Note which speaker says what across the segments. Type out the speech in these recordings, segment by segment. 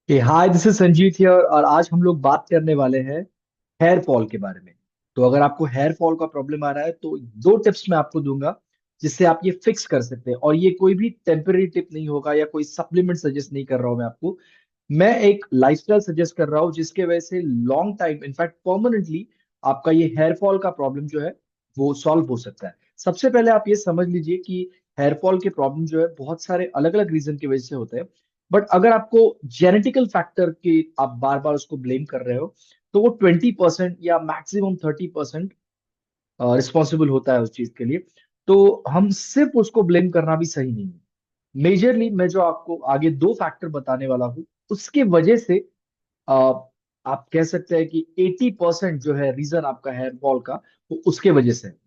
Speaker 1: Hi, this is Sanjeet here और आज हम लोग बात करने वाले हैं हेयर फॉल के बारे में। तो अगर आपको हेयर फॉल का प्रॉब्लम आ रहा है तो दो टिप्स मैं आपको दूंगा जिससे आप ये फिक्स कर सकते हैं। और ये कोई भी टेम्पररी टिप नहीं होगा या कोई सप्लीमेंट सजेस्ट नहीं कर रहा हूं मैं आपको। मैं एक लाइफस्टाइल सजेस्ट कर रहा हूँ जिसके वजह से लॉन्ग टाइम इनफैक्ट परमानेंटली आपका ये हेयर फॉल का प्रॉब्लम जो है वो सॉल्व हो सकता है। सबसे पहले आप ये समझ लीजिए कि हेयर फॉल के प्रॉब्लम जो है बहुत सारे अलग अलग रीजन की वजह से होते हैं। बट अगर आपको जेनेटिकल फैक्टर की आप बार बार उसको ब्लेम कर रहे हो तो वो 20% या मैक्सिमम 30% रिस्पॉन्सिबल होता है उस चीज के लिए। तो हम सिर्फ उसको ब्लेम करना भी सही नहीं है। मेजरली मैं जो आपको आगे दो फैक्टर बताने वाला हूँ उसके वजह से अ, आप कह सकते हैं कि 80% जो है रीजन आपका हेयर फॉल का वो उसके वजह से है।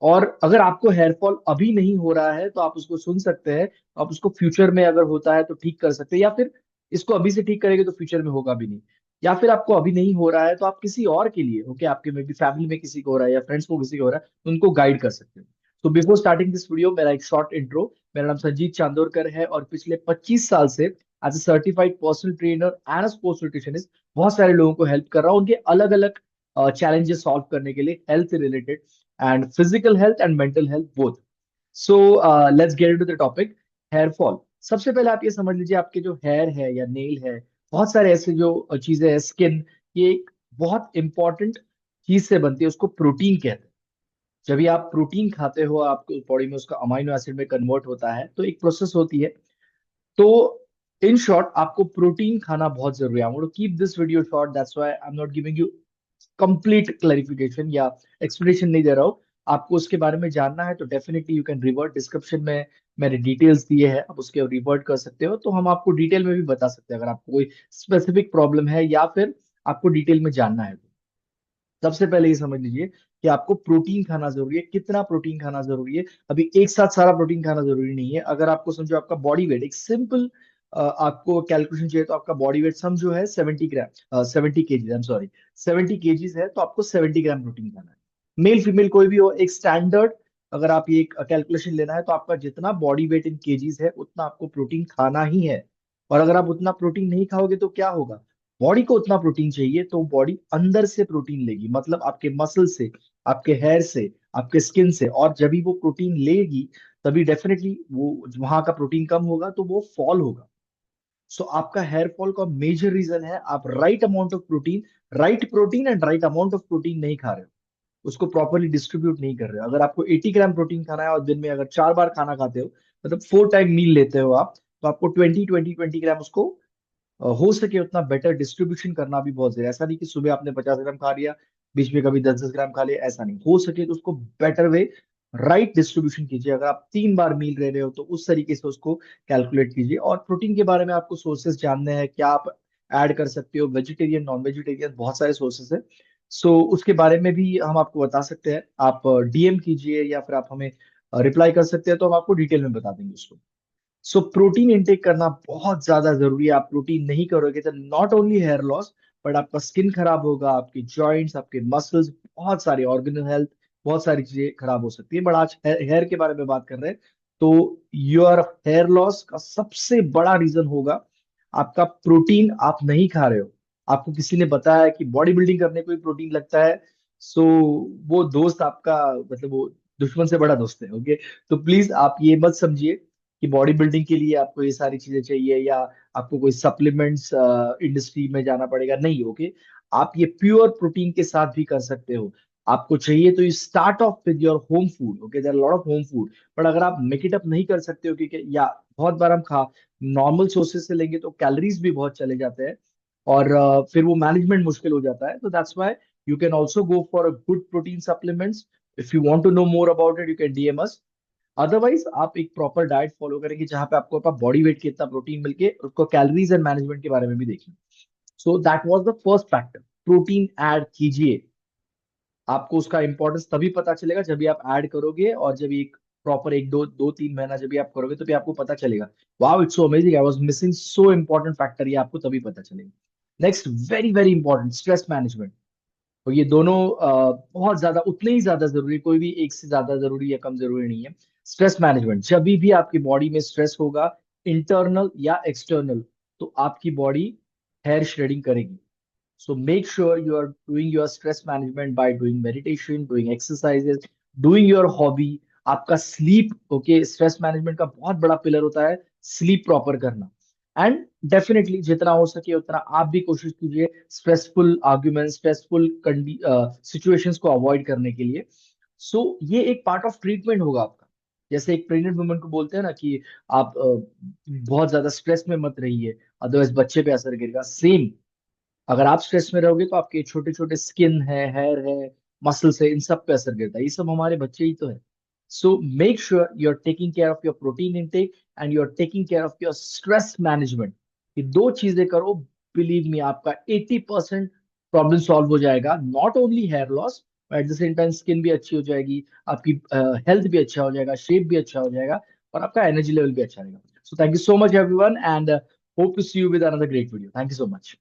Speaker 1: और अगर आपको हेयर फॉल अभी नहीं हो रहा है तो आप उसको सुन सकते हैं। आप उसको फ्यूचर में अगर होता है तो ठीक कर सकते हैं, या फिर इसको अभी से ठीक करेंगे तो फ्यूचर में होगा भी नहीं। या फिर आपको अभी नहीं हो रहा है तो आप किसी और के लिए, ओके, आपके में भी फैमिली में किसी को हो रहा है या फ्रेंड्स को किसी को हो रहा है तो उनको गाइड कर सकते हैं। तो बिफोर स्टार्टिंग दिस वीडियो मेरा एक शॉर्ट इंट्रो। मेरा नाम संजीत चांदोरकर है और पिछले 25 साल से as a certified personal trainer and sports nutritionist बहुत सारे लोगों को हेल्प कर रहा हूँ उनके अलग अलग चैलेंजेस सॉल्व करने के लिए, हेल्थ से related and physical health and mental health both. So let's get into the topic, hair fall. सबसे पहले आप ये समझ लीजिए आपके जो हेयर है या नेल है, बहुत सारे ऐसे जो चीजें हैं, स्किन, ये एक बहुत इंपॉर्टेंट चीज से बनती है, उसको प्रोटीन कहते हैं। जब भी आप प्रोटीन खाते हो आपको बॉडी में उसका अमाइनो एसिड में कन्वर्ट होता है तो एक प्रोसेस होती है। तो इन शॉर्ट आपको प्रोटीन खाना बहुत जरूरी है। I want to keep this video short, that's why I am not giving you complete clarification या एक्सप्लेनेशन नहीं दे रहा हूँ। आपको उसके बारे में जानना है तो definitely you can revert, description में मैंने डिटेल्स दिए हैं, आप उसके रिवर्ट कर सकते हो तो हम आपको डिटेल में भी बता सकते हैं अगर आपको कोई स्पेसिफिक प्रॉब्लम है या फिर आपको डिटेल में जानना है तो। सबसे पहले ये समझ लीजिए कि आपको प्रोटीन खाना जरूरी है। कितना प्रोटीन खाना जरूरी है? अभी एक साथ सारा प्रोटीन खाना जरूरी नहीं है। अगर आपको समझो आपका बॉडी वेट एक सिंपल आपको कैलकुलेशन चाहिए तो आपका बॉडी वेट समझो है 70 ग्राम, 70 KGs, I am sorry, 70 KGs है तो आपको 70 ग्राम प्रोटीन खाना है। मेल फीमेल कोई भी हो, एक स्टैंडर्ड अगर आप ये कैलकुलेशन लेना है तो आपका जितना बॉडी वेट इन केजीज है उतना आपको प्रोटीन खाना ही है। और अगर आप उतना प्रोटीन नहीं खाओगे तो क्या होगा? बॉडी को उतना प्रोटीन चाहिए तो बॉडी अंदर से प्रोटीन लेगी, मतलब आपके मसल से, आपके हेयर से, आपके स्किन से। और जब भी वो प्रोटीन लेगी तभी डेफिनेटली वो वहां का प्रोटीन कम होगा तो वो फॉल होगा। सो आपका हेयर फॉल का मेजर रीजन है आप right amount of protein, right protein and right amount of protein नहीं खा रहे हो, उसको प्रॉपरली डिस्ट्रीब्यूट नहीं कर रहे हो। अगर आपको 80 ग्राम प्रोटीन खाना है और दिन में अगर 4 बार खाना खाते हो, मतलब 4 टाइम मील लेते हो आप, तो आपको 20 20 20 ग्राम उसको हो सके उतना बेटर डिस्ट्रीब्यूशन करना भी बहुत जरूरी है। ऐसा नहीं कि सुबह आपने 50 ग्राम खा लिया, बीच में कभी 10 10 ग्राम खा लिया, ऐसा नहीं। हो सके तो उसको बेटर वे, राइट डिस्ट्रीब्यूशन कीजिए। अगर आप 3 बार मील ले रहे हो तो उस तरीके से उसको कैलकुलेट कीजिए। और प्रोटीन के बारे में आपको सोर्सेस जानने हैं, क्या आप ऐड कर सकते हो, वेजिटेरियन नॉन वेजिटेरियन बहुत सारे सोर्सेस है। सो उसके बारे में भी हम आपको बता सकते हैं। आप डीएम कीजिए या फिर आप हमें रिप्लाई कर सकते हैं तो हम आपको डिटेल में बता देंगे उसको। सो प्रोटीन इंटेक करना बहुत ज्यादा जरूरी है। आप प्रोटीन नहीं करोगे तो not only hair loss but आपका स्किन खराब होगा, आपके जॉइंट्स, आपके मसल्स, बहुत सारे ऑर्गेनल हेल्थ, बहुत सारी चीजें खराब हो सकती है। बट आज हेयर के बारे में बात कर रहे हैं तो योर हेयर लॉस का सबसे बड़ा रीजन होगा आपका प्रोटीन आप नहीं खा रहे हो। आपको किसी ने बताया कि बॉडी बिल्डिंग करने को ही प्रोटीन लगता है, सो वो दोस्त आपका, मतलब वो दुश्मन से बड़ा दोस्त है, ओके। तो प्लीज आप ये मत समझिए कि बॉडी बिल्डिंग के लिए आपको ये सारी चीजें चाहिए या आपको कोई सप्लीमेंट्स इंडस्ट्री में जाना पड़ेगा, नहीं, ओके। आप ये प्योर प्रोटीन के साथ भी कर सकते हो। आपको चाहिए तो you start off with your home food, okay, there are lot of home food. But अगर आप मेक इट अप नहीं कर सकते हो क्योंकि या बहुत बार हम खा नॉर्मल सोर्सेज से लेंगे तो कैलोरीज भी बहुत चले जाते हैं और फिर वो मैनेजमेंट मुश्किल हो जाता है। तो that's why you can also go for a good protein supplements. If you want to know more about it you can DM us. Otherwise आप एक प्रॉपर डाइट फॉलो करेंगे जहां पे आपको अपना बॉडी वेट कितना प्रोटीन मिलके उसको कैलोरीज एंड मैनेजमेंट के बारे में भी देखेंगे। So that was the first factor, protein add कीजिए। आपको उसका इंपॉर्टेंस तभी पता चलेगा जब भी आप ऐड करोगे और जब एक प्रॉपर एक दो दो तीन महीना जब भी आप करोगे तो भी आपको पता चलेगा, wow it's so amazing, I was missing so important factor, ये आपको तभी पता चलेगा। Next, very very important, stress management. तो ये दोनों बहुत ज्यादा, उतने ही ज्यादा जरूरी, कोई भी एक से ज्यादा जरूरी या कम जरूरी नहीं है। स्ट्रेस मैनेजमेंट, जब भी आपकी बॉडी में स्ट्रेस होगा, इंटरनल या एक्सटर्नल, तो आपकी बॉडी हेयर श्रेडिंग करेगी। So make sure you are doing your stress management by doing meditation, doing exercises, doing your hobby. आपका sleep, okay, stress management का बहुत बड़ा पिलर होता है sleep proper करना। एंड डेफिनेटली जितना हो सके उतना आप भी कोशिश कीजिए स्ट्रेसफुल आर्ग्यूमेंट, स्ट्रेसफुल सिचुएशंस को अवॉइड करने के लिए। सो ये एक पार्ट ऑफ ट्रीटमेंट होगा आपका। जैसे एक प्रेग्नेंट वुमन को बोलते हैं ना कि आप बहुत ज्यादा स्ट्रेस में मत रहिए, अदरवाइज बच्चे पे असर गिरेगा। सेम, अगर आप स्ट्रेस में रहोगे तो आपके छोटे छोटे स्किन है, हेयर है, मसल्स है, इन सब पे असर गिरता है। ये सब हमारे बच्चे ही तो है। So make sure you are taking care of your protein intake and you are taking care of your stress management. ये दो चीजें करो, बिलीव मी, आपका 80% प्रॉब्लम सॉल्व हो जाएगा। Not only hair loss, at the same time skin भी अच्छी हो जाएगी, आपकी हेल्थ भी अच्छा हो जाएगा, शेप भी अच्छा हो जाएगा, और आपका एनर्जी लेवल भी अच्छा रहेगा। So thank you so much everyone, and hope to see you with another great video. Thank you so much.